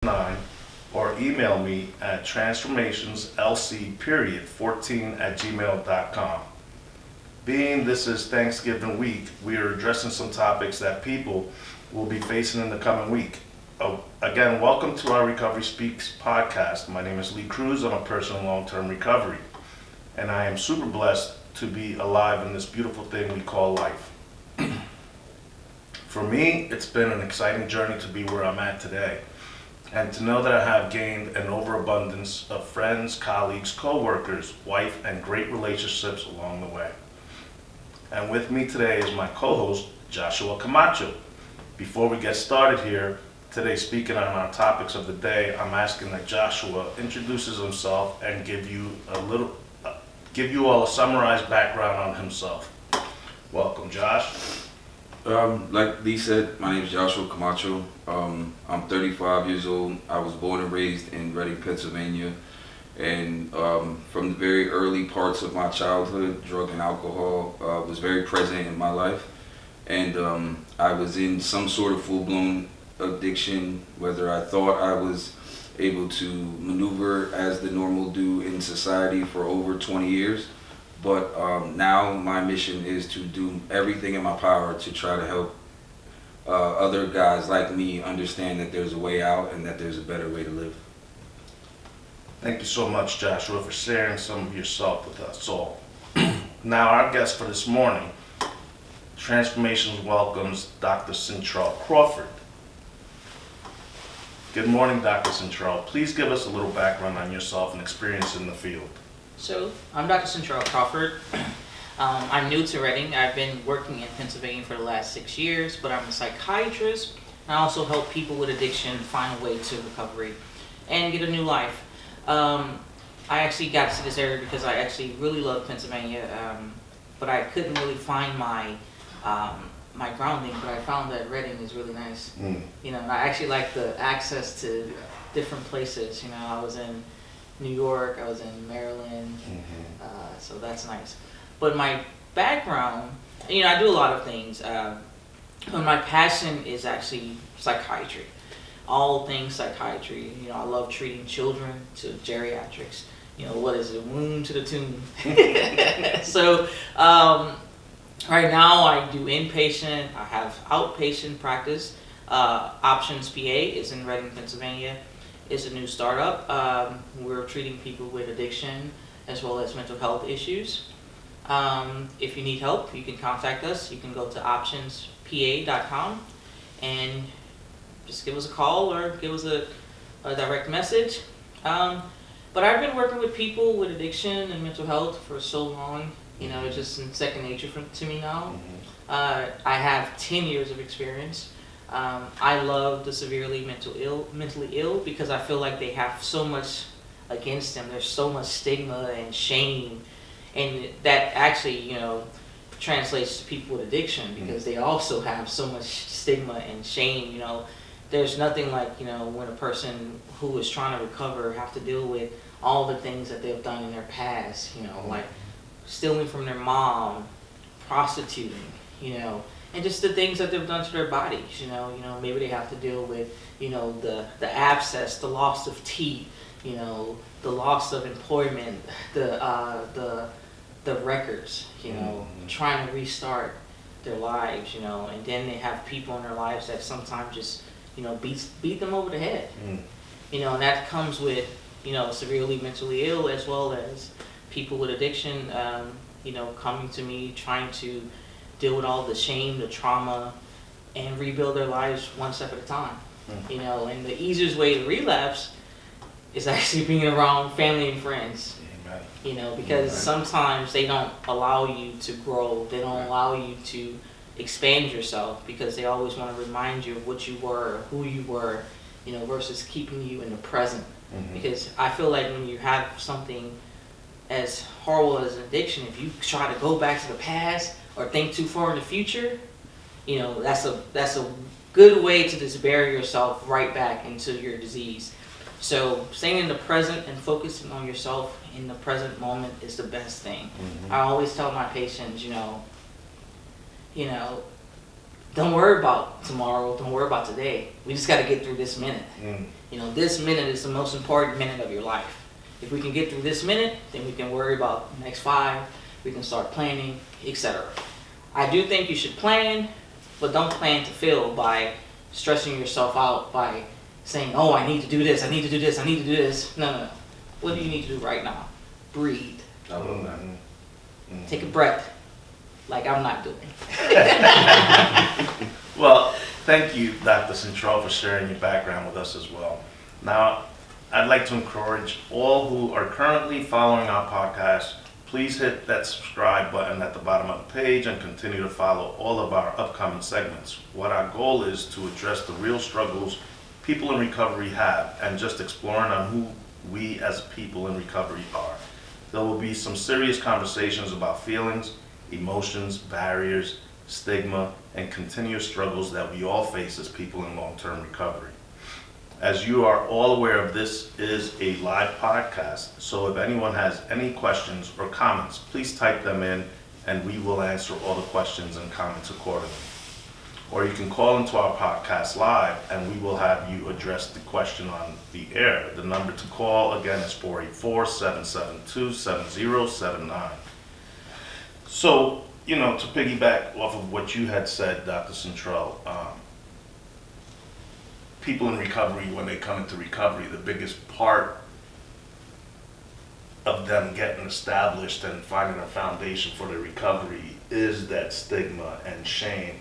9 or email me at transformationslc14@gmail.com. Being this is Thanksgiving week, we are addressing some topics that people will be facing in the coming week. Again, welcome to our Recovery Speaks podcast. My name is Lee Cruz. I'm a person in long-term recovery, and I am super blessed to be alive in this beautiful thing we call life. For me, it's been an exciting journey to be where I'm at today, and to know that I have gained an overabundance of friends, colleagues, co-workers, wife, and great relationships along the way. And with me today is my co-host, Joshua Camacho. Before we get started here, today speaking on our topics of the day, I'm asking that Joshua introduces himself and give you all a summarized background on himself. Welcome, Josh. Like Lee said, my name is Joshua Camacho. I'm 35 years old. I was born and raised in Reading, Pennsylvania. And from the very early parts of my childhood, drug and alcohol was very present in my life. And I was in some sort of full-blown addiction, whether I thought I was able to maneuver as the normal do in society for over 20 years. But now my mission is to do everything in my power to try to help other guys like me understand that there's a way out and that there's a better way to live. Thank you so much, Joshua, for sharing some of yourself with us all. Now, our guest for this morning, Transformations welcomes Dr. Cyntrell Crawford. Good morning, Dr. Cyntrell. Please give us a little background on yourself and experience in the field. So, I'm Dr. Cyntrell Crawford. I'm new to Reading. I've been working in Pennsylvania for the last 6 years, but I'm a psychiatrist. I also help people with addiction find a way to recovery and get a new life. I actually got to this area because I actually really love Pennsylvania, but I couldn't really find my grounding, but I found that Reading is really nice. You know, and I actually like the access to different places. You know, I was in New York, I was in Maryland, so that's nice. But my background, you know, I do a lot of things, but my passion is actually psychiatry. All things psychiatry. You know, I love treating children to geriatrics. You know, what is it, wound to the tomb? So, right now I do inpatient, I have outpatient practice. Options PA is in Reading, Pennsylvania. It's a new startup. We're treating people with addiction as well as mental health issues. If you need help, you can contact us. You can go to optionspa.com and just give us a call or give us a direct message. But I've been working with people with addiction and mental health for so long. You know, it's just second nature to me now. I have 10 years of experience. I love the severely mentally ill because I feel like they have so much against them. There's so much stigma and shame, and that actually, you know, translates to people with addiction because they also have so much stigma and shame. You know, there's nothing like, you know, when a person who is trying to recover have to deal with all the things that they've done in their past. You know, like stealing from their mom, prostituting, you know, and just the things that they've done to their bodies. You know, maybe they have to deal with, you know, the abscess, the loss of teeth, you know, the loss of employment, the records, you know, trying to restart their lives, you know, and then they have people in their lives that sometimes just, you know, beat them over the head. You know, and that comes with, you know, severely mentally ill as well as people with addiction, you know, coming to me trying to deal with all the shame, the trauma, and rebuild their lives one step at a time. You know, and the easiest way to relapse is actually being around family and friends. Amen. You know, because sometimes they don't allow you to grow. They don't allow you to expand yourself because they always want to remind you of what you were, who you were, you know, versus keeping you in the present. Because I feel like when you have something as horrible as an addiction, if you try to go back to the past or think too far in the future, you know, that's a good way to just bury yourself right back into your disease. So staying in the present and focusing on yourself in the present moment is the best thing. I always tell my patients, you know, don't worry about tomorrow. Don't worry about today. We just got to get through this minute. You know, this minute is the most important minute of your life. If we can get through this minute, then we can worry about the next 5. We can start planning, etc. I do think you should plan, but don't plan to fail by stressing yourself out by saying, oh, I need to do this, I need to do this, I need to do this. No. What do you need to do right now? Breathe. I love that. Take a breath, like I'm not doing. Well, thank you, Dr. Cyntrell, for sharing your background with us as well. Now, I'd like to encourage all who are currently following our podcast, please hit that subscribe button at the bottom of the page and continue to follow all of our upcoming segments. What our goal is to address the real struggles people in recovery have and just exploring on who we as people in recovery are. There will be some serious conversations about feelings, emotions, barriers, stigma, and continuous struggles that we all face as people in long-term recovery. As you are all aware of, this is a live podcast, so if anyone has any questions or comments, please type them in and we will answer all the questions and comments accordingly. Or you can call into our podcast live and we will have you address the question on the air. The number to call again is 484-772-7079. So, you know, to piggyback off of what you had said, Dr. Cyntrell, people in recovery, when they come into recovery, the biggest part of them getting established and finding a foundation for their recovery is that stigma and shame.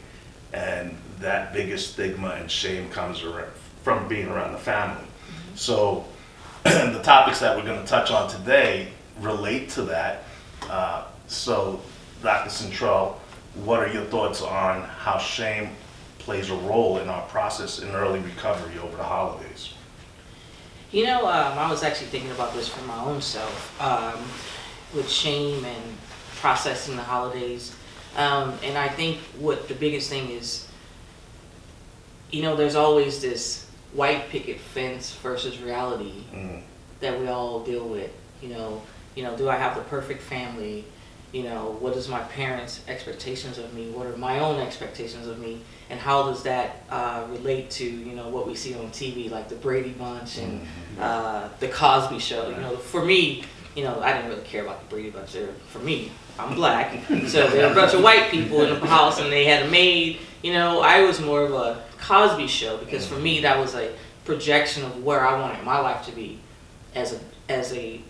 And that biggest stigma and shame comes from being around the family. So the topics that we're going to touch on today relate to that. So Dr. Cyntrell, what are your thoughts on how shame plays a role in our process in early recovery over the holidays? You know, I was actually thinking about this for my own self, with shame and processing the holidays. And I think what the biggest thing is, you know, there's always this white picket fence versus reality that we all deal with. You know, do I have the perfect family? You know, what is my parents' expectations of me? What are my own expectations of me? And how does that relate to, you know, what we see on TV, like the Brady Bunch and the Cosby Show? You know, for me, you know, I didn't really care about the Brady Bunch. For me, I'm black, so there were a bunch of white people in the house and they had a maid. You know, I was more of a Cosby Show because for me that was a projection of where I wanted my life to be as a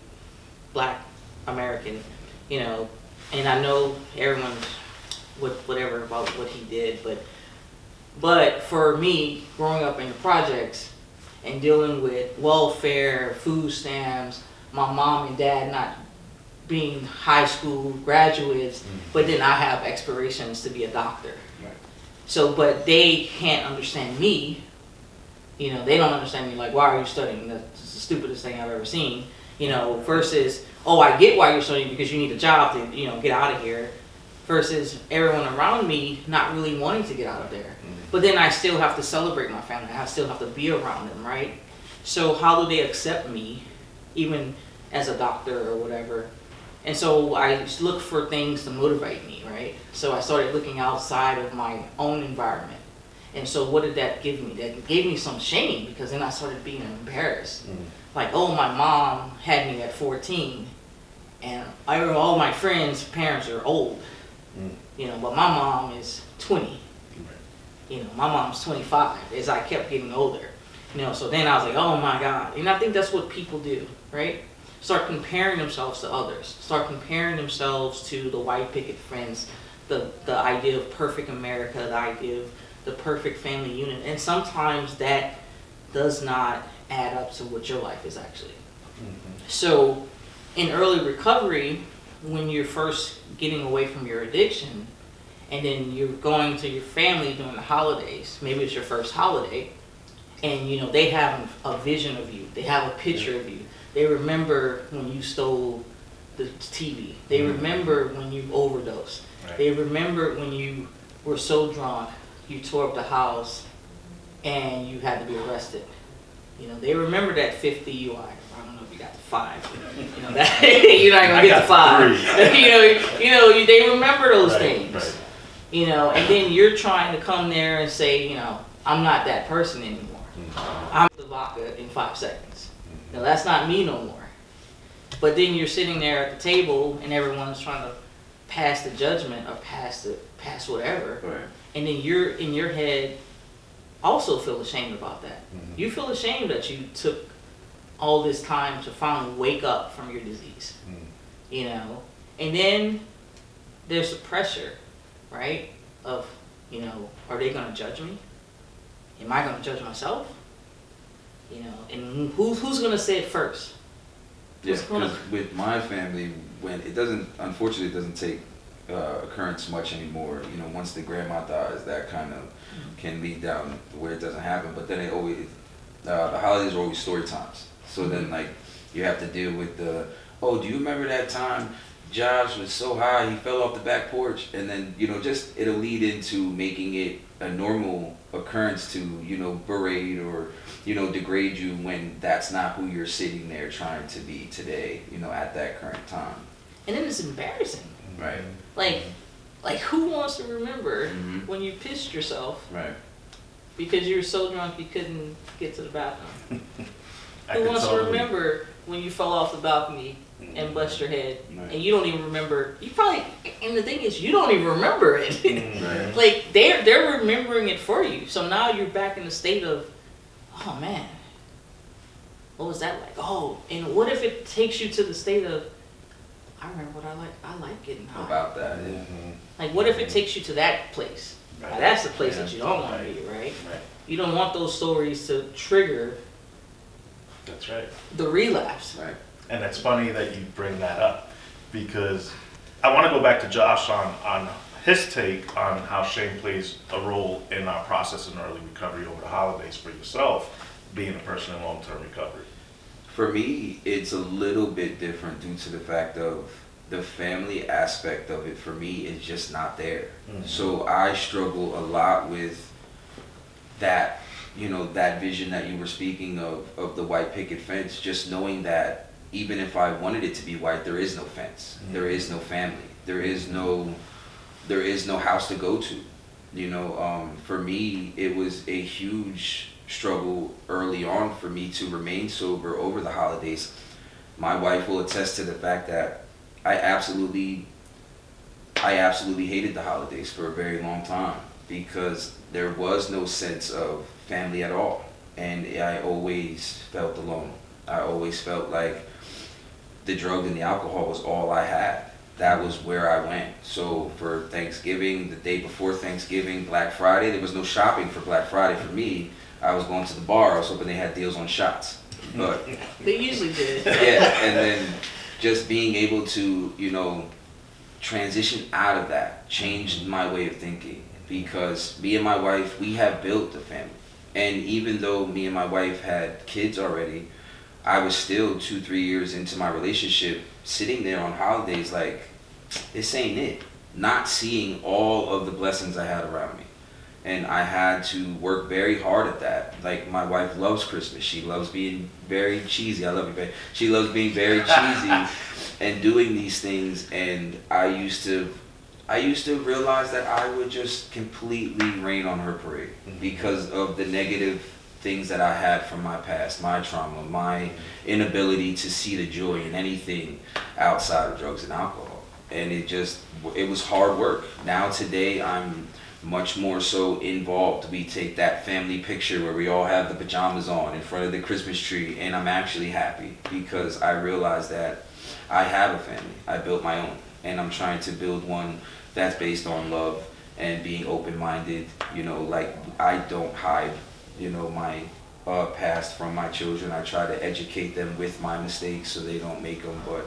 black American. You know. And I know everyone with whatever about what he did, but for me, growing up in the projects and dealing with welfare, food stamps, my mom and dad not being high school graduates, but then I have aspirations to be a doctor. Right. So, but they can't understand me. You know, they don't understand me. Like, why are you studying? That's the stupidest thing I've ever seen. You know, versus, oh, I get why you're studying because you need a job to, you know, get out of here. Versus everyone around me not really wanting to get out of there. But then I still have to celebrate my family. I still have to be around them, right? So how do they accept me, even as a doctor or whatever? And so I look for things to motivate me, right? So I started looking outside of my own environment. And so what did that give me? That gave me some shame because then I started being embarrassed. Like, oh, my mom had me at 14, and all my friends' parents are old, you know, but my mom is 20. You know, my mom's 25 as I kept getting older. You know, so then I was like, oh my God. And I think that's what people do, right? Start comparing themselves to others. Start comparing themselves to the white picket fence, the idea of perfect America, the idea of the perfect family unit. And sometimes that does not add up to what your life is actually. So in early recovery, when you're first getting away from your addiction, and then you're going to your family during the holidays, maybe it's your first holiday, and you know, they have a vision of you, they have a picture of you, they remember when you stole the TV, they remember when you overdosed, they remember when you were so drunk, you tore up the house, and you had to be arrested. You know, they remember that 5th DUI. I don't know if you got the 5. You know that you're not gonna get the 5. you know, they remember those things. You know, and then you're trying to come there and say, you know, I'm not that person anymore. I'm the vodka in 5 seconds. Now that's not me no more. But then you're sitting there at the table and everyone's trying to pass the judgment or pass whatever. Right. And then you're in your head also feel ashamed about that. You feel ashamed that you took all this time to finally wake up from your disease. You know? And then there's the pressure, right? Of, you know, are they gonna judge me? Am I gonna judge myself? You know, and who's gonna say it first? Yeah, because with my family, when it doesn't, unfortunately, it doesn't take occurrence much anymore. You know, once the grandma dies, that kind of can lead down where it doesn't happen. But then it always, the holidays are always story times. So then, like, you have to deal with the, oh, do you remember that time Josh was so high he fell off the back porch? And then, you know, just it'll lead into making it a normal occurrence to, you know, berate or, you know, degrade you when that's not who you're sitting there trying to be today, you know, at that current time. And then it's embarrassing. Right. Like who wants to remember when you pissed yourself? Right. Because you were so drunk you couldn't get to the bathroom. Who wants to totally remember when you fell off the balcony and bust your head, Right. and you don't even remember? You probably, and the thing is, you don't even remember it. Right. Like they're remembering it for you. So now you're back in the state of, oh man, what was that like? Oh, and what if it takes you to the state of, I remember what I like. I like getting high. About that, yeah. Like, what if it takes you to that place? Right. Now, that's the place Yeah. that you don't want to be, right? Right. You don't want those stories to trigger That's right. the relapse. Right. And it's funny that you bring that up, because I want to go back to Josh on his take on how shame plays a role in our process in early recovery over the holidays for yourself, being a person in long-term recovery. For me, it's a little bit different due to the fact of the family aspect of it. For me, is just not there. So I struggle a lot with that, you know, that vision that you were speaking of the white picket fence, just knowing that even if I wanted it to be white, there is no fence. There is no family. There is no house to go to. You know, for me, it was a huge struggle early on for me to remain sober over the holidays. My wife will attest to the fact that I absolutely hated the holidays for a very long time, because there was no sense of family at all, and I always felt alone. I always felt like the drug and the alcohol was all I had. That was where I went. So for Thanksgiving, the day before Thanksgiving, Black Friday, there was no shopping for Black Friday for me. I was going to the bar. I was hoping they had deals on shots. But They usually did. yeah, and then just being able to, you know, transition out of that changed my way of thinking, because me and my wife, we have built a family. And even though me and my wife had kids already, I was still 2-3 years into my relationship, sitting there on holidays like, this ain't it. Not seeing all of the blessings I had around me. And I had to work very hard at that. Like, my wife loves Christmas. She loves being very cheesy. I love you, babe. She loves being very cheesy and doing these things. And I used to realize that I would just completely rain on her parade because of the negative things that I had from my past, my trauma, my inability to see the joy in anything outside of drugs and alcohol. And it was hard work. Now today I'm much more so involved. We take that family picture where we all have the pajamas on in front of the Christmas tree, and I'm actually happy because I realize that I have a family. I built my own, and I'm trying to build one that's based on love and being open-minded. You know, like, I don't hide, you know, my past from my children. I try to educate them with my mistakes so they don't make them, but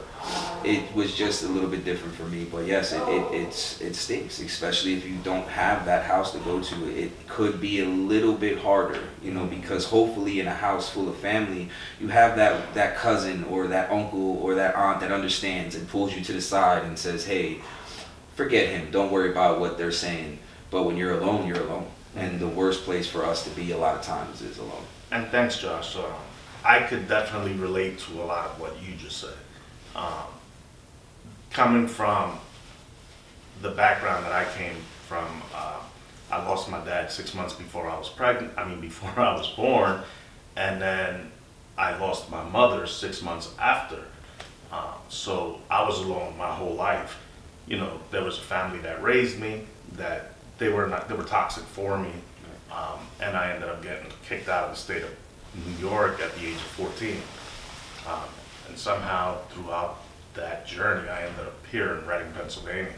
it was just a little bit different for me. But yes, it stinks, especially if you don't have that house to go to. It could be a little bit harder, you know, because hopefully in a house full of family, you have that cousin or that uncle or that aunt that understands and pulls you to the side and says, hey, forget him, don't worry about what they're saying. But when you're alone, you're alone. And the worst place for us to be a lot of times is alone. And thanks, Josh. I could definitely relate to a lot of what you just said. Coming from the background that I came from, I lost my dad 6 months before I was before I was born, and then I lost my mother 6 months after. So I was alone my whole life. You know, there was a family that raised me, that they were toxic for me, and I ended up getting kicked out of the state of New York at the age of 14. And somehow throughout that journey, I ended up here in Reading, Pennsylvania.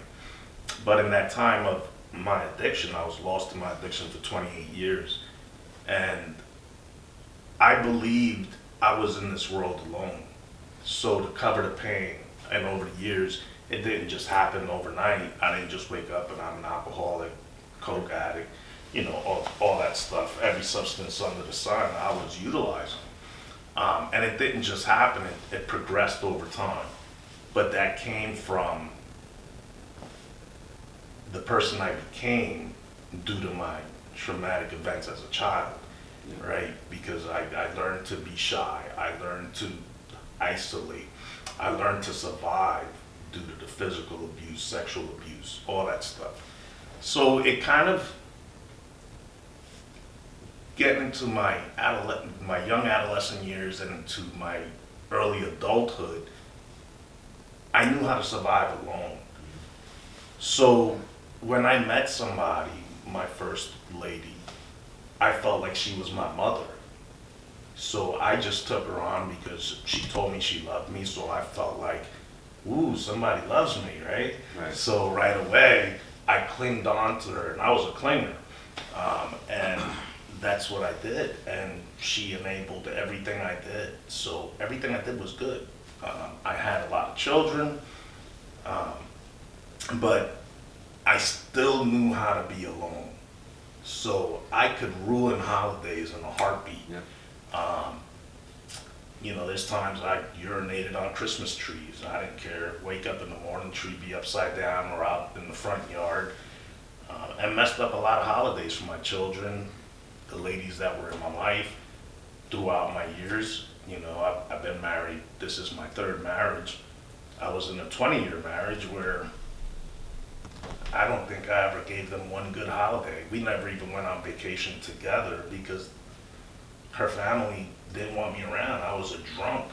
But in that time of my addiction, I was lost in my addiction for 28 years. And I believed I was in this world alone. So to cover the pain, and over the years, it didn't just happen overnight. I didn't just wake up and I'm an alcoholic, coke addict, you know, all that stuff, every substance under the sun I was utilizing. And it didn't just happen, it progressed over time. But that came from the person I became due to my traumatic events as a child, right? Because I learned to be shy, I learned to isolate, I learned to survive due to the physical abuse, sexual abuse, all that stuff. So it kind of, getting into my young adolescent years and into my early adulthood, I knew how to survive alone. So when I met somebody, my first lady, I felt like she was my mother. So I just took her on because she told me she loved me, so I felt like, ooh, somebody loves me, right? So right away, I clinged on to her, and I was a clinger. And that's what I did, and she enabled everything I did. So everything I did was good. I had a lot of children, but I still knew how to be alone. So I could ruin holidays in a heartbeat. Yeah. You know, there's times I urinated on Christmas trees. I didn't care. Wake up in the morning, tree be upside down or out in the front yard. And messed up a lot of holidays for my children, the ladies that were in my life throughout my years. You know, I've been married. This is my third marriage. I was in a 20-year marriage where I don't think I ever gave them one good holiday. We never even went on vacation together because her family didn't want me around. I was a drunk.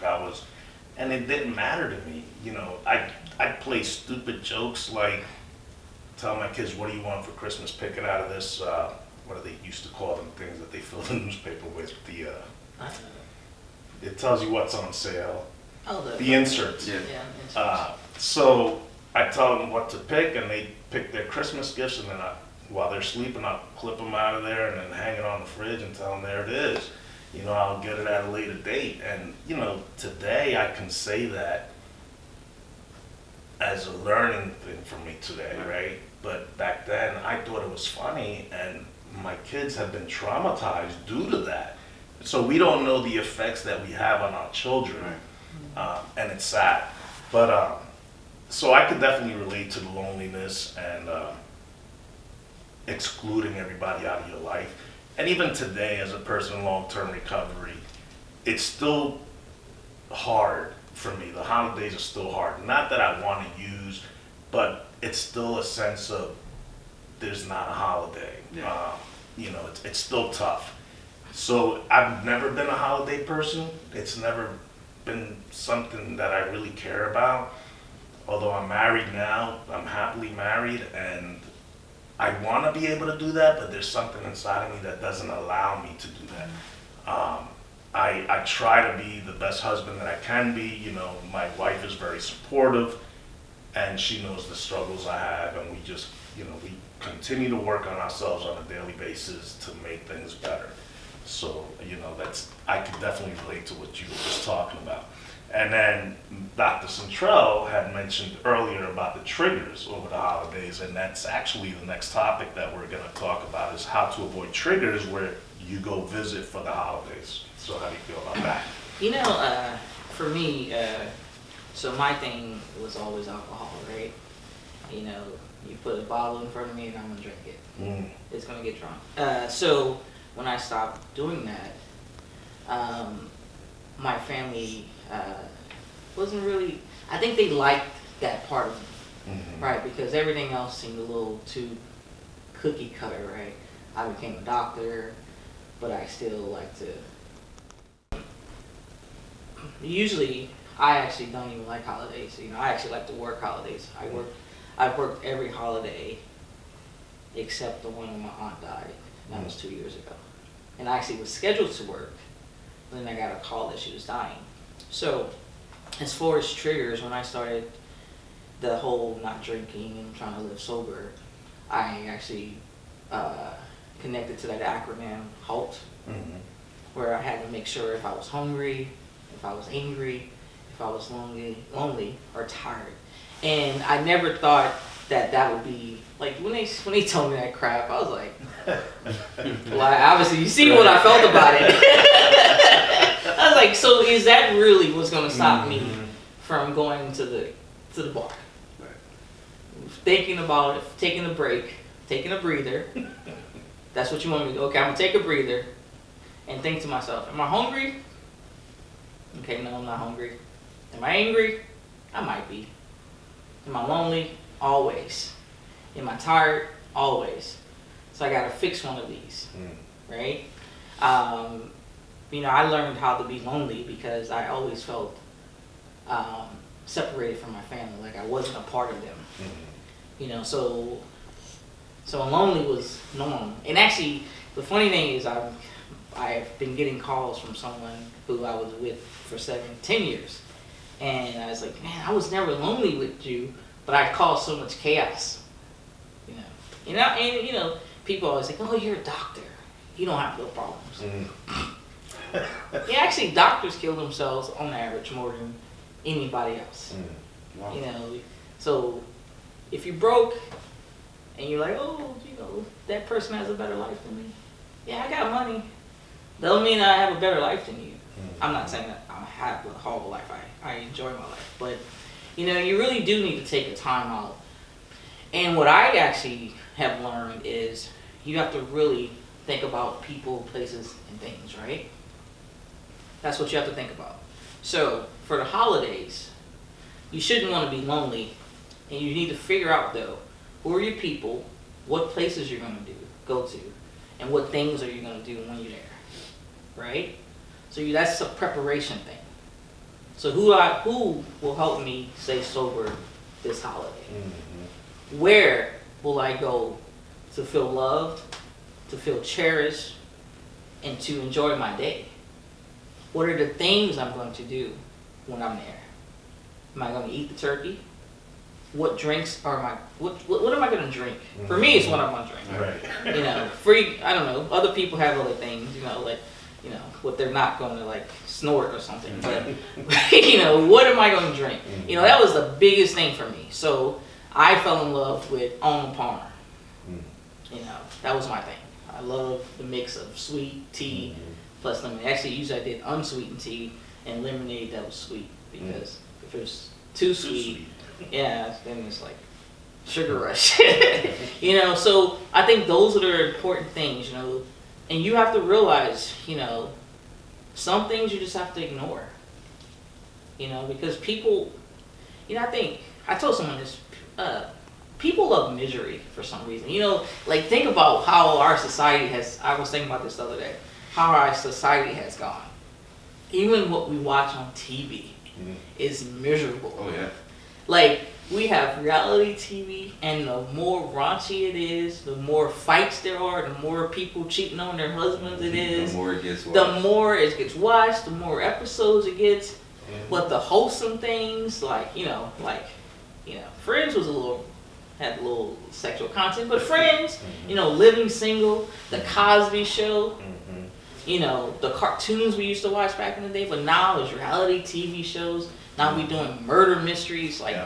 And it didn't matter to me. You know, I'd play stupid jokes like, tell my kids, what do you want for Christmas? Pick it out of this, what do they used to call them, things that they fill the newspaper with, it tells you what's on sale. Oh, the inserts. Yeah. inserts. So I tell them what to pick, and they pick their Christmas gifts, and then while they're sleeping, I'll clip them out of there and then hang it on the fridge and tell them there it is. You know, I'll get it at a later date. And, you know, today I can say that as a learning thing for me today, right? But back then I thought it was funny, and my kids have been traumatized due to that. So we don't know the effects that we have on our children, and it's sad. But so I could definitely relate to the loneliness and excluding everybody out of your life. And even today, as a person in long-term recovery, it's still hard for me. The holidays are still hard. Not that I want to use, but it's still a sense of there's not a holiday. Yeah. You know, it's still tough. So I've never been a holiday person. It's never been something that I really care about. Although I'm married now, I'm happily married, and I want to be able to do that, but there's something inside of me that doesn't allow me to do that. I try to be the best husband that I can be. You know, my wife is very supportive, and she knows the struggles I have, and we just, you know, we continue to work on ourselves on a daily basis to make things better. So, you know, I could definitely relate to what you were just talking about. And then Dr. Cyntrell had mentioned earlier about the triggers over the holidays, and that's actually the next topic that we're going to talk about, is how to avoid triggers where you go visit for the holidays. So how do you feel about that? You know, for me, so my thing was always alcohol, right? You know, you put a bottle in front of me and I'm gonna drink it. It's gonna get drunk. So when I stopped doing that, my family wasn't really, I think they liked that part of me, right? Because everything else seemed a little too cookie cutter, right? I became a doctor, but I still like to. Usually, I actually don't even like holidays. You know, I actually like to work holidays. I've worked every holiday except the one when my aunt died. And that was 2 years ago. And I actually was scheduled to work. Then I got a call that she was dying. So, as far as triggers, when I started the whole not drinking and trying to live sober, I actually connected to that acronym HALT, where I had to make sure if I was hungry, if I was angry, if I was lonely or tired. And I never thought that would be, like, when they told me that crap, I was like, well, obviously you see what I felt about it. I was like, so is that really what's going to stop me from going to the bar? Right. Thinking about it, taking a break, taking a breather. That's what you want me to do. Okay, I'm going to take a breather and think to myself, am I hungry? Okay, no, I'm not hungry. Am I angry? I might be. Am I lonely? Always. Am I tired? Always. So I got to fix one of these, right? You know, I learned how to be lonely because I always felt separated from my family, like I wasn't a part of them. You know, so lonely was normal. And actually, the funny thing is I've been getting calls from someone who I was with for 7-10 years. And I was like, man, I was never lonely with you, but I caused so much chaos. And people always think, oh, you're a doctor. You don't have no problems. Yeah, actually, doctors kill themselves on average more than anybody else. Wow. You know, so if you're broke and you're like, oh, you know, that person has a better life than me. Yeah, I got money. Doesn't mean I have a better life than you. I'm not saying that I have a horrible life. I enjoy my life. But, you know, you really do need to take a time out. And what I actually have learned is you have to really think about people, places, and things, right? That's what you have to think about. So, for the holidays, you shouldn't want to be lonely. And you need to figure out, though, who are your people, what places you're going to go to, and what things are you going to do when you're there, right? So that's a preparation thing. So who will help me stay sober this holiday? Where will I go to feel loved, to feel cherished, and to enjoy my day? What are the things I'm going to do when I'm there? Am I going to eat the turkey? What drinks are what am I going to drink? For me, it's what I'm going to drink. Right. You know, I don't know, other people have other things, you know, like, you know, what they're not going to, like, snort or something. But, you know, what am I going to drink? You know, that was the biggest thing for me. So I fell in love with Arnold Palmer. You know, that was my thing. I love the mix of sweet tea plus lemonade. Actually, usually I did unsweetened tea and lemonade that was sweet. Because if it was too sweet, yeah, then it's like sugar rush. You know, so I think those are the important things, you know. And you have to realize, you know, some things you just have to ignore. You know, because people, you know, I told someone this, people love misery for some reason. You know, like, think about how our society I was thinking about this the other day, how our society has gone. Even what we watch on TV is miserable. Oh, yeah. Like, we have reality TV, and the more raunchy it is, the more fights there are, the more people cheating on their husbands it is. The more it gets watched. The more it gets watched, the more episodes it gets. But the wholesome things, like, Friends had a little sexual content, but Friends, you know, Living Single, The Cosby Show, you know, the cartoons we used to watch back in the day, but now there's reality TV shows. Now we're doing murder mysteries, like,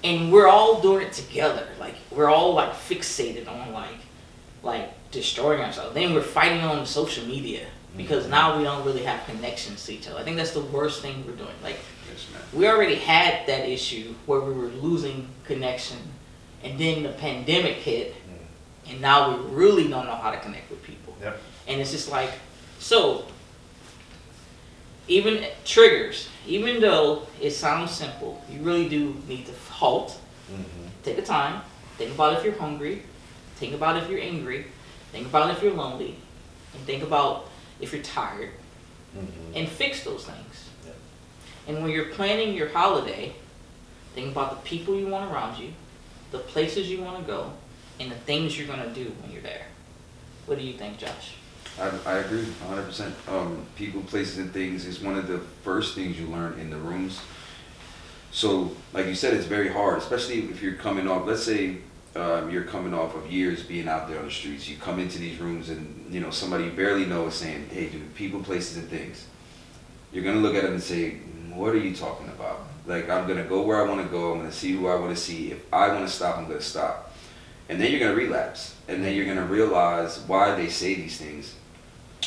and we're all doing it together. Like, we're all, like, fixated on, like destroying ourselves. Then we're fighting on social media because now we don't really have connections to each other. I think that's the worst thing we're doing. Like, we already had that issue where we were losing connection, and then the pandemic hit, and now we really don't know how to connect with people. Yep. And it's just like, so, even triggers, even though it sounds simple, you really do need to halt, take a time, think about if you're hungry, Think about if you're angry. Think about if you're lonely. And think about if you're tired. And fix those things. Yeah. And when you're planning your holiday, think about the people you want around you, the places you want to go, and the things you're going to do when you're there. What do you think, Josh? I agree 100%. People, places, and things is one of the first things you learn in the rooms. So, like you said, it's very hard, especially if you're coming off, let's say you're coming off of years being out there on the streets. You come into these rooms and, you know, somebody you barely know is saying, hey, dude, people, places, and things. You're going to look at them and say, what are you talking about? Like, I'm going to go where I want to go. I'm going to see who I want to see. If I want to stop, I'm going to stop. And then you're going to relapse. And then you're going to realize why they say these things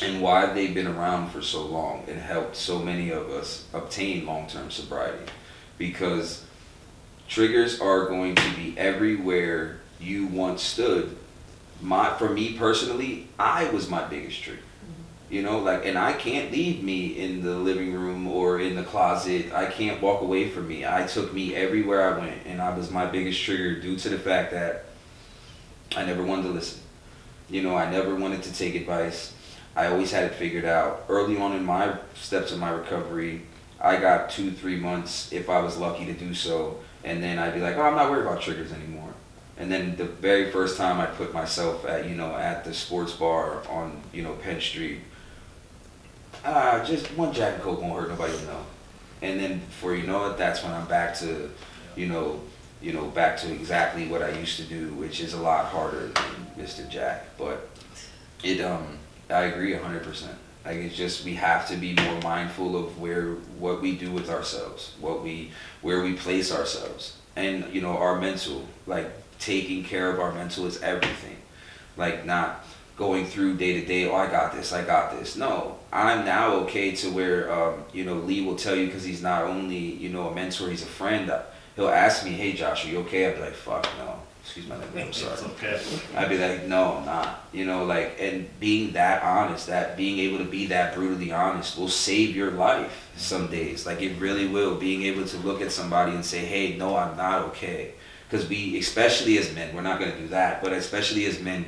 and why they've been around for so long and helped so many of us obtain long-term sobriety. Because triggers are going to be everywhere you once stood. For me personally, I was my biggest trigger. You know, like, and I can't leave me in the living room or in the closet. I can't walk away from me. I took me everywhere I went, and I was my biggest trigger due to the fact that I never wanted to listen. You know, I never wanted to take advice. I always had it figured out. Early on in my steps of my recovery, I got 2-3 months if I was lucky to do so, and then I'd be like, oh, I'm not worried about triggers anymore. And then the very first time I put myself at, you know, at the sports bar on, you know, Penn Street, just one Jack and Coke won't hurt nobody to know. And then before you know it, that's when I'm back to, back to exactly what I used to do, which is a lot harder than Mr. Jack. But I agree 100%. Like, it's just, we have to be more mindful of what we do with ourselves, where we place ourselves, and, you know, our mental. Like, taking care of our mental is everything. Like, not going through day to day, oh, I got this. No, I'm now okay to where, Lee will tell you, because he's not only, you know, a mentor, he's a friend. He'll ask me, hey, Josh, are you okay? I'd be like, fuck, no. Excuse my language, I'm sorry. It's okay. I'd be like, no, I'm not. You know, like, and being that honest, that being able to be that brutally honest will save your life some days. Like, it really will. Being able to look at somebody and say, hey, no, I'm not okay. Because we, especially as men, we're not going to do that, but especially as men,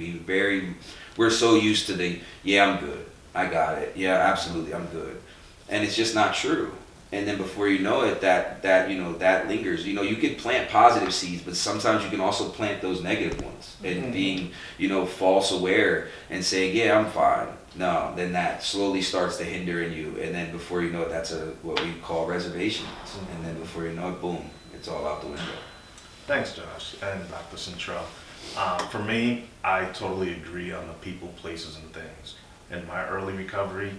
we're so used to yeah, I'm good. I got it. Yeah, absolutely, I'm good. And it's just not true. And then before you know it, that lingers. You know, you can plant positive seeds, but sometimes you can also plant those negative ones. And being, false aware and saying, yeah, I'm fine. No, then that slowly starts to hinder in you. And then before you know it, that's what we call reservations. And then before you know it, boom, it's all out the window. Thanks, Josh and Dr. Cyntrell. For me, I totally agree on the people, places, and things. In my early recovery,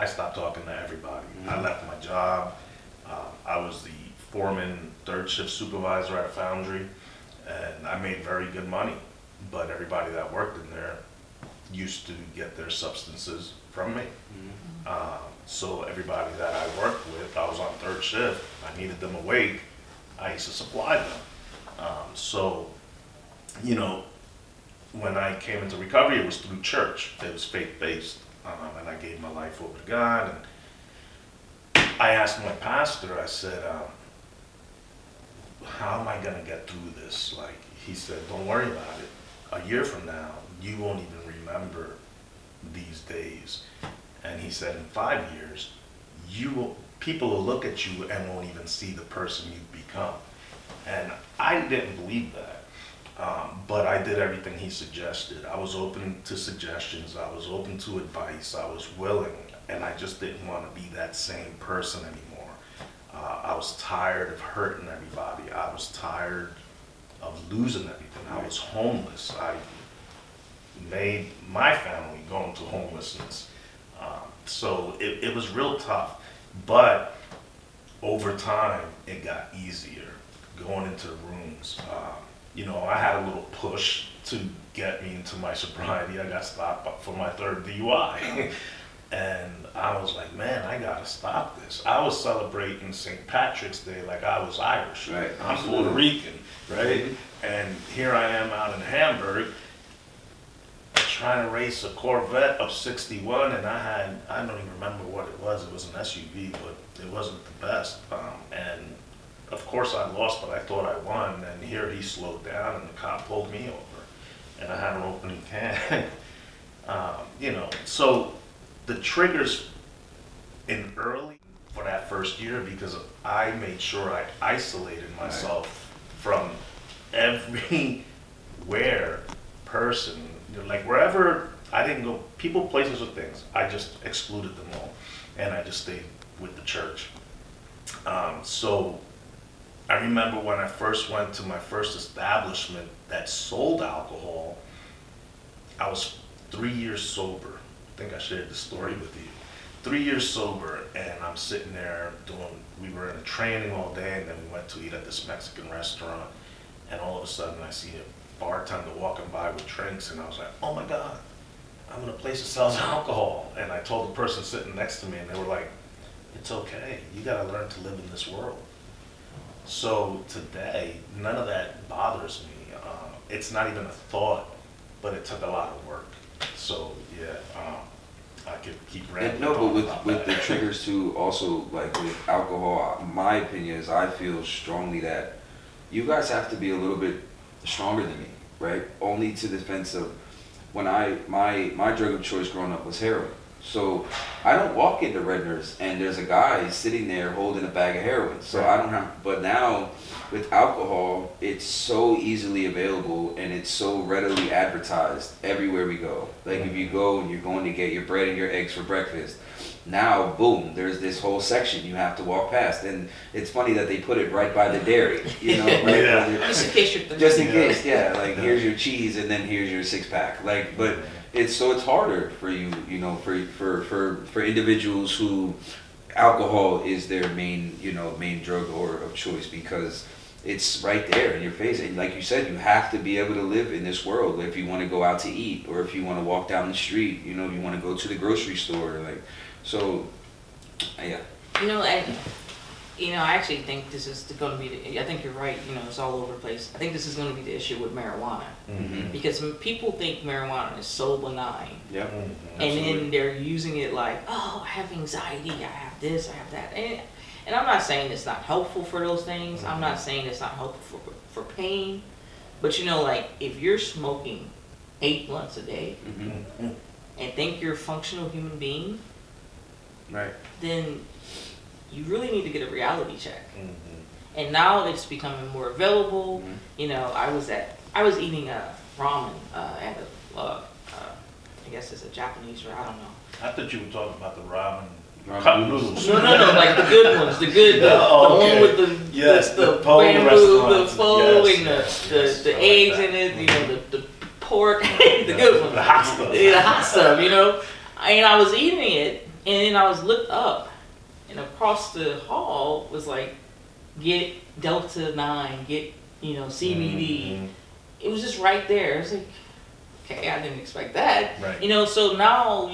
I stopped talking to everybody. I left my job. I was the foreman, third shift supervisor at a foundry, and I made very good money. But everybody that worked in there used to get their substances from me. So everybody that I worked with, I was on third shift, I needed them awake, I used to supply them. When I came into recovery, it was through church. It was faith-based, and I gave my life over to God. And I asked my pastor, I said, how am I going to get through this? Like, he said, don't worry about it. A year from now, you won't even remember these days. And he said, in 5 years, people will look at you and won't even see the person you've become. And I didn't believe that. But I did everything he suggested. I was open to suggestions. I was open to advice. I was willing. And I just didn't want to be that same person anymore. I was tired of hurting everybody. I was tired of losing everything. I was homeless. I made my family go into homelessness. So it was real tough. But over time, it got easier. Going into the rooms, I had a little push to get me into my sobriety. I got stopped for my third DUI. And I was like, man, I gotta stop this. I was celebrating St. Patrick's Day like I was Irish. Right. I'm Puerto Rican, right? And here I am out in Hamburg trying to race a Corvette of 61, and I don't even remember what it was. It was an SUV, but it wasn't the best. And of course I lost, but I thought I won. And here he slowed down and the cop pulled me over. and I had an opening can. You know, so the triggers in early for that first year, because I made sure I isolated myself from everywhere person, you know, like wherever I didn't go, people, places, or things, I just excluded them all, and I just stayed with the church. So I remember when I first went to my first establishment that sold alcohol, I was 3 years sober. I think I shared the story with you. 3 years sober, and I'm sitting there we were in a training all day, and then we went to eat at this Mexican restaurant, and all of a sudden I see a bartender walking by with drinks, and I was like, oh my God, I'm in a place that sells alcohol. And I told the person sitting next to me, and they were like, it's okay, you gotta learn to live in this world. So today, none of that bothers me. It's not even a thought, but it took a lot of work. So yeah, I could keep rambling. No, but about with the that. triggers too, also like with alcohol, my opinion is I feel strongly that you guys have to be a little bit stronger than me, right? Only to the defense of when my drug of choice growing up was heroin. So I don't walk into Redner's and there's a guy sitting there holding a bag of heroin. So I don't have, but now with alcohol, it's so easily available and it's so readily advertised everywhere we go. Like if you go and you're going to get your bread and your eggs for breakfast, now boom, there's this whole section you have to walk past. And it's funny that they put it right by the dairy, you know? Like, Yeah. Just in case you're just in case, yeah. Like here's your cheese and then here's your 6-pack. Like, but it's harder for you, you know, for individuals who alcohol is their main, you know, main drug or of choice, because it's right there in your face. And like you said, you have to be able to live in this world if you want to go out to eat, or if you want to walk down the street, you know, you want to go to the grocery store, like, so, yeah. I actually think this is going to be, I think you're right, it's all over the place. I think this is going to be the issue with marijuana. Mm-hmm. Because people think marijuana is so benign. Yep. Mm-hmm. And then they're using it like, oh, I have anxiety, I have this, I have that. And I'm not saying it's not helpful for those things. I'm not saying it's not helpful for pain. But like, if you're smoking 8 blunts a day Mm-hmm. and think you're a functional human being, Right. then you really need to get a reality check. Mm-hmm. And now it's becoming more available. Mm-hmm. I was eating ramen at I guess it's a Japanese, or I don't know. I thought you were talking about the ramen Ramen cup noodles. noodles. No, like the good ones, Oh, the okay. one with the Yes, the the pole bamboo, the restaurants. pho, Yes, and yes, the I like eggs that. in it, the pork, the good ones, The hot stuff. yeah, the hot stuff, And I was eating it, and then I was looked up, and across the hall was like, get Delta 9, get CBD. Mhm. It was just right there. It was like, okay, I didn't expect that. Right. So now,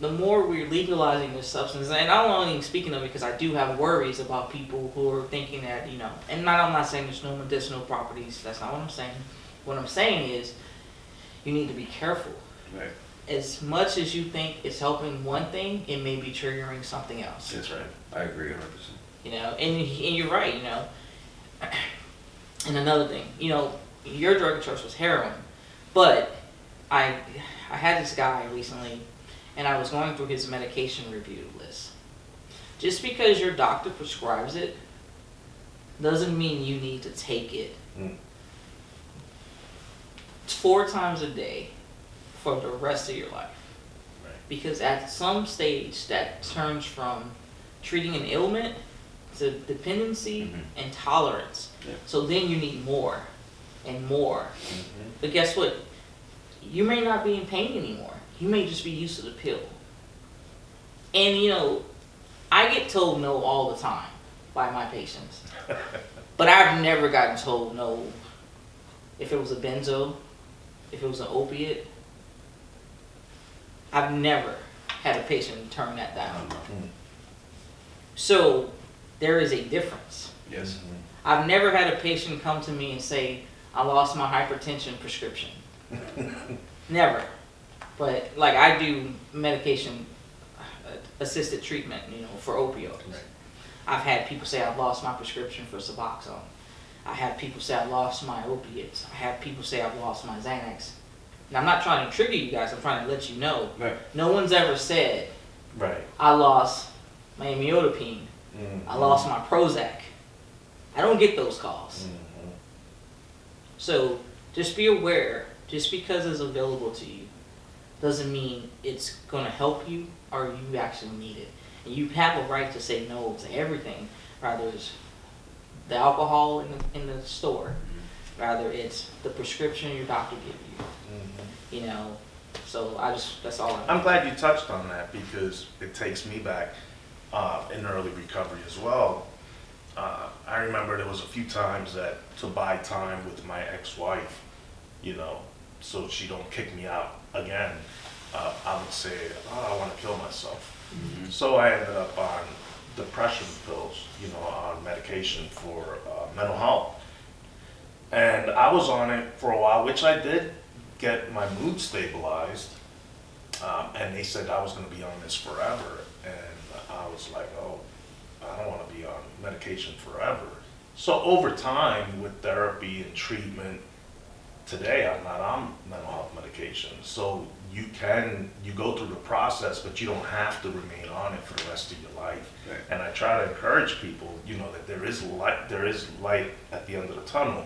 the more we're legalizing this substance, and I'm only speaking of it because I do have worries about people who are thinking that, and I'm not saying there's no medicinal properties. That's not what I'm saying. What I'm saying is, you need to be careful. Right. As much as you think it's helping one thing, it may be triggering something else. That's right. I agree 100%. And you're right, And another thing, your drug of choice was heroin, but I had this guy recently, and I was going through his medication review list. Just because your doctor prescribes it doesn't mean you need to take it 4 times a day for the rest of your life. Right. Because at some stage that turns from treating an ailment to dependency and tolerance. Yeah. So then you need more and more. Mm-hmm. But guess what? You may not be in pain anymore. You may just be used to the pill. And I get told no all the time by my patients. But I've never gotten told no if it was a benzo, if it was an opiate. I've never had a patient turn that down. So there is a difference. Yes. I've never had a patient come to me and say, I lost my hypertension prescription. Never. But like, I do medication assisted treatment, for opioids. Right. I've had people say I've lost my prescription for Suboxone. I have people say I lost my opiates. I have people say I've lost my Xanax. And I'm not trying to trigger you guys. I'm trying to let you know. Right. No one's ever said Right. I lost my amlodipine. I lost my Prozac. I don't get those calls. So just be aware. Just because it's available to you doesn't mean it's going to help you or you actually need it. And you have a right to say no to everything. Rather it's the alcohol in the store. Rather it's the prescription your doctor gives you. You know, so that's all I'm glad you touched on that because it takes me back in early recovery as well. I remember there was a few times that to buy time with my ex-wife, you know, so she don't kick me out again, I would say, I want to kill myself. So I ended up on depression pills, you know, on medication for mental health. And I was on it for a while, which I did get my mood stabilized. And they said I was going to be on this forever. And I was like, oh, I don't want to be on medication forever. So over time with therapy and treatment, today I'm not on mental health medication. So you go through the process, but you don't have to remain on it for the rest of your life. Right. And I try to encourage people, you know, that there is light at the end of the tunnel,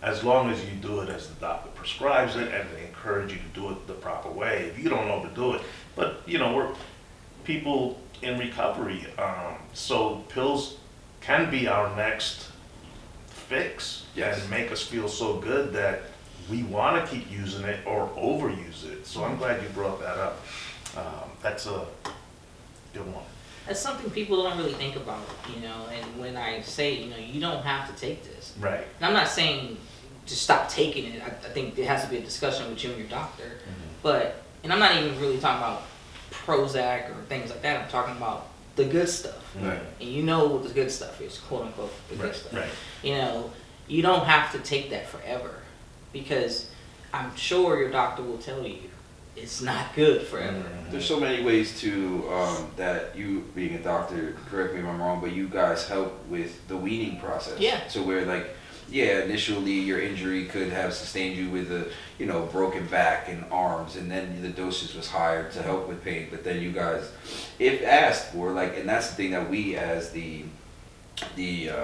as long as you do it as the doctor prescribes it, and they encourage you to do it the proper way. If you don't overdo it, but you know, we're people in recovery, so pills can be our next fix. Yes. And make us feel so good that we want to keep using it or overuse it. So I'm glad you brought that up. That's a good one. That's something people don't really think about, you know, and when I say, you know, you don't have to take this. Right. And I'm not saying to stop taking it. I think there has to be a discussion with you and your doctor. But, and I'm not even really talking about Prozac or things like that. I'm talking about the good stuff. Right. And you know what the good stuff is, quote unquote, the good stuff. Right. You know, you don't have to take that forever because I'm sure your doctor will tell you it's not good forever. There's so many ways to that you being a doctor, correct me if I'm wrong, but you guys help with the weaning process. Yeah. So where like, yeah, initially your injury could have sustained you with a, you know, broken back and arms, and then the dosage was higher to help with pain. But then you guys, if asked for, like, and that's the thing that we as the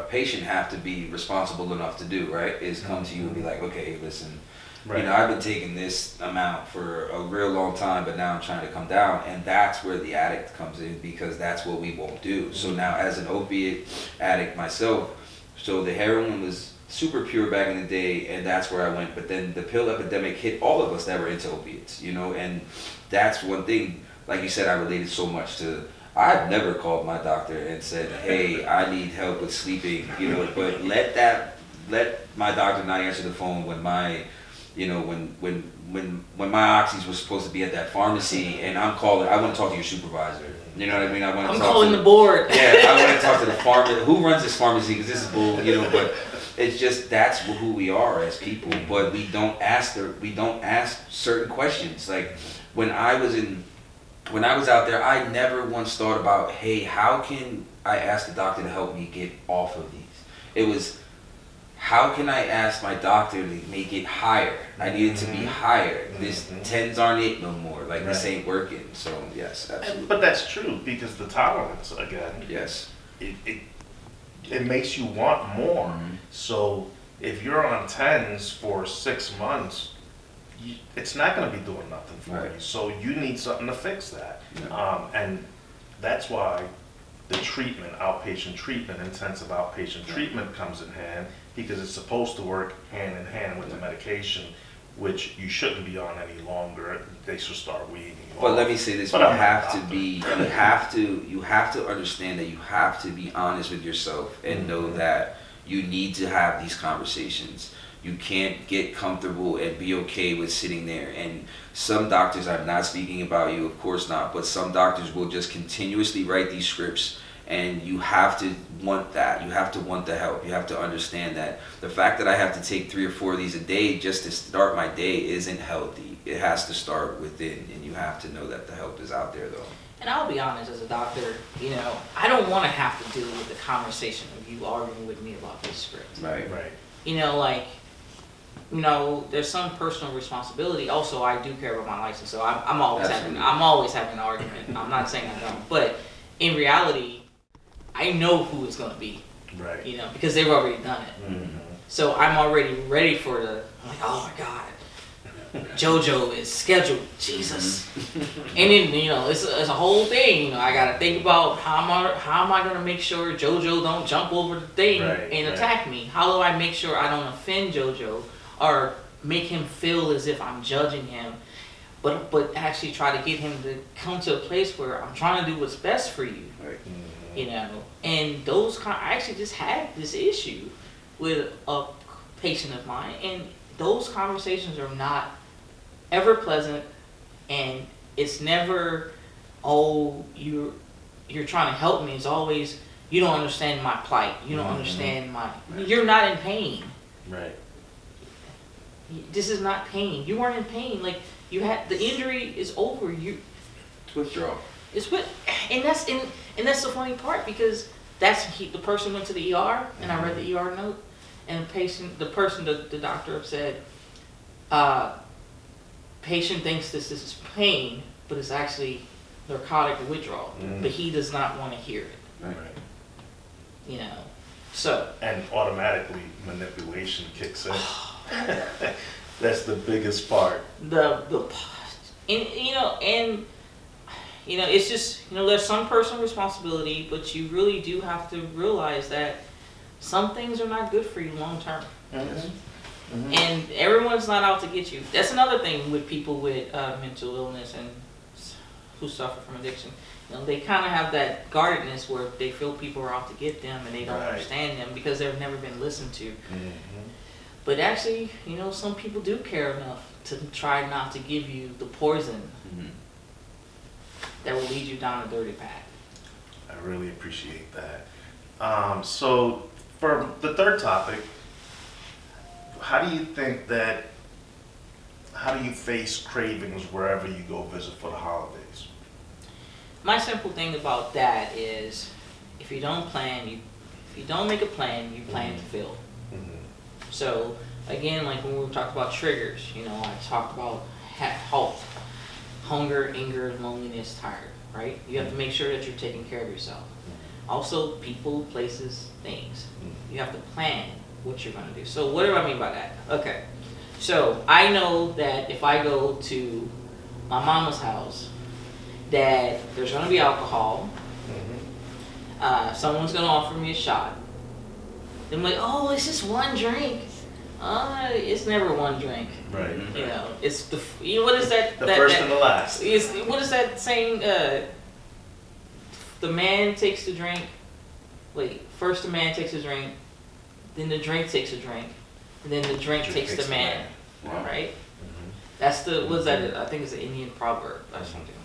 patient have to be responsible enough to do, right? Is come to you and be like, okay, listen. Right. You know, I've been taking this amount for a real long time, but now I'm trying to come down. And that's where the addict comes in, because that's what we won't do. So now as an opiate addict myself, so the heroin was super pure back in the day, and that's where I went. But then the pill epidemic hit all of us that were into opiates, you know, and that's one thing, like you said, I related so much to. I've never called my doctor and said, hey, I need help with sleeping, you know, but let my doctor not answer the phone when my, you know, when my oxys was supposed to be at that pharmacy, and I'm calling, I want to talk to your supervisor. You know what I mean? I want to I'm talk calling to the board. Yeah, I want to talk to the pharmacist. Who runs this pharmacy? Because this is bull, you know. But it's just that's who we are as people. But we don't ask certain questions. Like when I was out there, I never once thought about, hey, how can I ask the doctor to help me get off of these? It was, how can I ask my doctor to make it higher? I need it to be higher. This 10s aren't it no more. Like this ain't working. So yes, absolutely. But that's true, because the tolerance, again, Yes. it makes you want more. So if you're on 10s for 6 months, it's not going to be doing nothing for Right. you. So you need something to fix that. And that's why the treatment, outpatient treatment, intensive outpatient treatment comes in hand, because it's supposed to work hand in hand with the medication, which you shouldn't be on any longer. They should start weaning you But off. let me say this: But you I'm not a have to doctor. be, you have to understand that you have to be honest with yourself and know that you need to have these conversations. You can't get comfortable and be okay with sitting there. And some doctors, I'm not speaking about you, of course not, but some doctors will just continuously write these scripts, and you have to want that. You have to want the help. You have to understand that the fact that I have to take 3 or 4 of these a day just to start my day isn't healthy. It has to start within, and you have to know that the help is out there, though. And I'll be honest, as a doctor, you know, I don't want to have to deal with the conversation of you arguing with me about this script. Right. Right. There's some personal responsibility. Also, I do care about my license, so I'm always having an argument. I'm not saying I don't, but in reality, I know who it's going to be. Right. Because they've already done it. Mm-hmm. So I'm already ready for I'm like, oh my God, JoJo is scheduled. Jesus. And then, it's a whole thing. I got to think about how am I going to make sure JoJo don't jump over the thing and attack me? How do I make sure I don't offend JoJo or make him feel as if I'm judging him? But actually try to get him to come to a place where I'm trying to do what's best for you. Right. And I actually just had this issue with a patient of mine, and those conversations are not ever pleasant, and it's never, oh, you're trying to help me. It's always, you don't understand my plight. You don't understand you're not in pain. Right. This is not pain. You weren't in pain. Like, you had, the injury is over. It's withdrawal. And that's the funny part, because the person went to the ER, and I read the ER note, and the doctor said, patient thinks this is pain, but it's actually narcotic withdrawal, but he does not want to hear it. Right. So. And automatically manipulation kicks in. That's the biggest part. It's just, there's some personal responsibility, but you really do have to realize that some things are not good for you long term. Mm-hmm. And everyone's not out to get you. That's another thing with people with mental illness and who suffer from addiction. They kind of have that guardedness where they feel people are out to get them and they don't understand them because they've never been listened to. Mm-hmm. But actually, some people do care enough to try not to give you the poison that will lead you down a dirty path. I really appreciate that. So for the third topic, how do you face cravings wherever you go visit for the holidays? My simple thing about that is, if you don't make a plan, you plan to fail. Mm-hmm. So again, like when we talked about triggers, I talked about health, hunger, anger, loneliness, tired, right? You have to make sure that you're taking care of yourself. Also, people, places, things. You have to plan what you're going to do. So what do I mean by that? Okay. So I know that if I go to my mama's house, that there's going to be alcohol. Someone's going to offer me a shot. Then I'm like, oh, it's just one drink. It's never one drink. Right. It's what is that? The first and the last. What is that saying? The man takes the drink. Wait, first the man takes a drink, then the drink takes a drink, and then the drink takes the man. Wow. Right? Mm-hmm. That's what's that? I think it's an Indian proverb or something.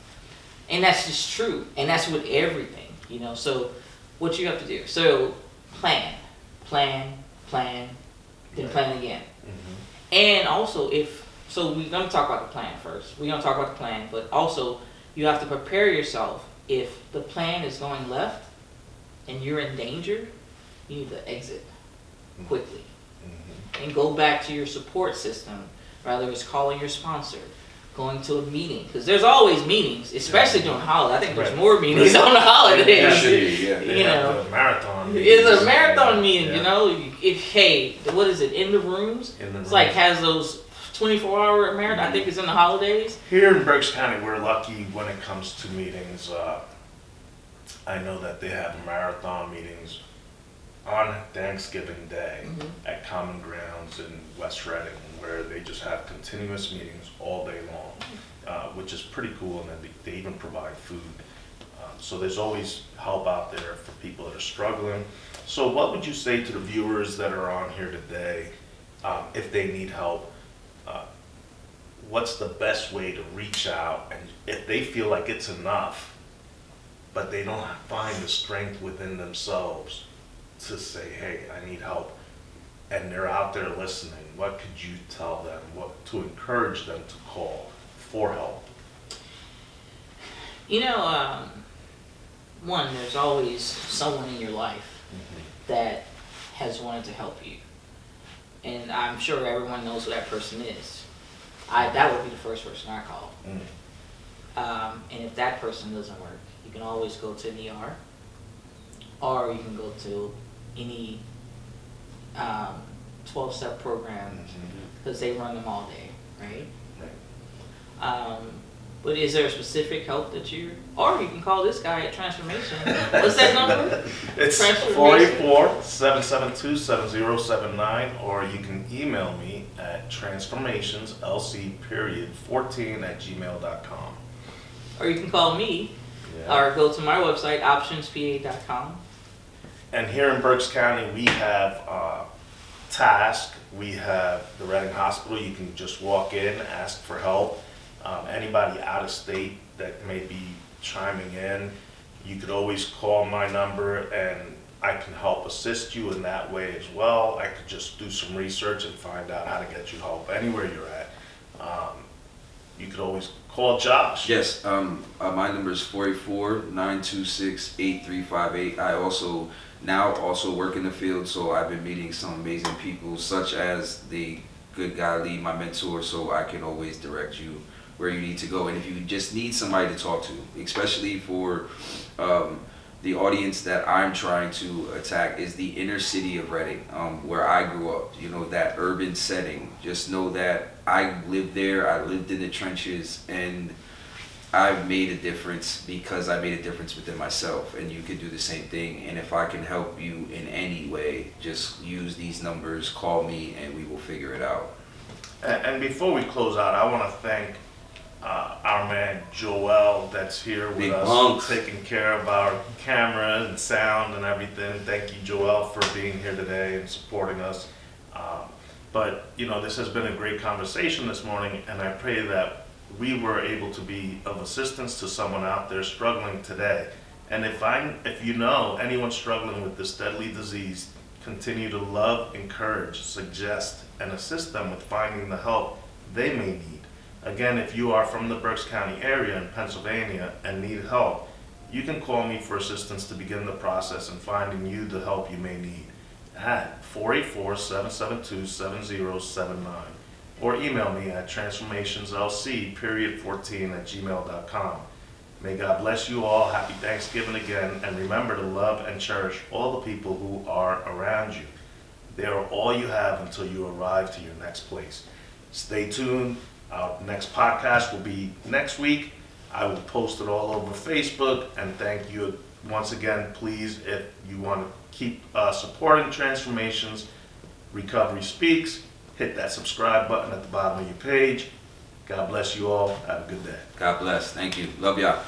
And that's just true. And that's with everything. So what you have to do. So plan, then plan again. Mm-hmm. And also so we're going to talk about the plan first. We're going to talk about the plan, but also you have to prepare yourself. If the plan is going left and you're in danger, you need to exit quickly. Mm-hmm. And go back to your support system, whether it's calling your sponsor, going to a meeting, because there's always meetings, especially during holidays. I think there's more meetings on the holidays. The marathon. It's a marathon meeting, what is it, in the rooms? It's like has those 24-hour marathon. I think it's in the holidays. Here in Berks County, we're lucky when it comes to meetings. I know that they have marathon meetings on Thanksgiving Day at Common Grounds in West Reading, where they just have continuous meetings all day long, which is pretty cool, and then they even provide food. So there's always help out there for people that are struggling. So what would you say to the viewers that are on here today, if they need help? What's the best way to reach out, and if they feel like it's enough, but they don't find the strength within themselves to say, hey, I need help, and they're out there listening, what could you tell them, what to encourage them to call for help? One, there's always someone in your life that has wanted to help you. and I'm sure everyone knows who that person is. That would be the first person I call. And if that person doesn't work, you can always go to the ER, or you can go to any 12-step program, because they run them all day, right? But is there a specific help that or you can call this guy at Transformation. What's that number? It's 484-772-7079, or you can email me at transformationslc14@gmail.com. Or you can call me, or go to my website, optionspa.com. And here in Berks County, we have TASK, we have the Reading Hospital. You can just walk in, ask for help. Anybody out of state that may be chiming in, you could always call my number and I can help assist you in that way as well. I could just do some research and find out how to get you help anywhere you're at. You could always call Josh. Yes, my number is 484-926-8358. I also work in the field, so I've been meeting some amazing people, such as the good guy Lee, my mentor, so I can always direct you where you need to go. And if you just need somebody to talk to, especially for the audience that I'm trying to attack is the inner city of Reading, where I grew up, that urban setting. Just know that I lived there, I lived in the trenches, and I've made a difference because I made a difference within myself, and you can do the same thing. And if I can help you in any way, just use these numbers, call me, and we will figure it out. And before we close out, I want to thank our man Joel that's here with Big us, hunks. taking care of our camera and sound and everything. Thank you, Joel, for being here today and supporting us. But this has been a great conversation this morning, and I pray that we were able to be of assistance to someone out there struggling today. And if you know anyone struggling with this deadly disease, continue to love, encourage, suggest, and assist them with finding the help they may need. Again, if you are from the Berks County area in Pennsylvania and need help, you can call me for assistance to begin the process in finding you the help you may need at 484-772-7079, or email me at transformationslc14@gmail.com. May God bless you all. Happy Thanksgiving again, and remember to love and cherish all the people who are around you. They are all you have until you arrive to your next place. Stay tuned. Our next podcast will be next week. I will post it all over Facebook, and thank you once again. Please, if you want to keep supporting Transformations, Recovery Speaks, hit that subscribe button at the bottom of your page. God bless you all. Have a good day. God bless. Thank you. Love y'all.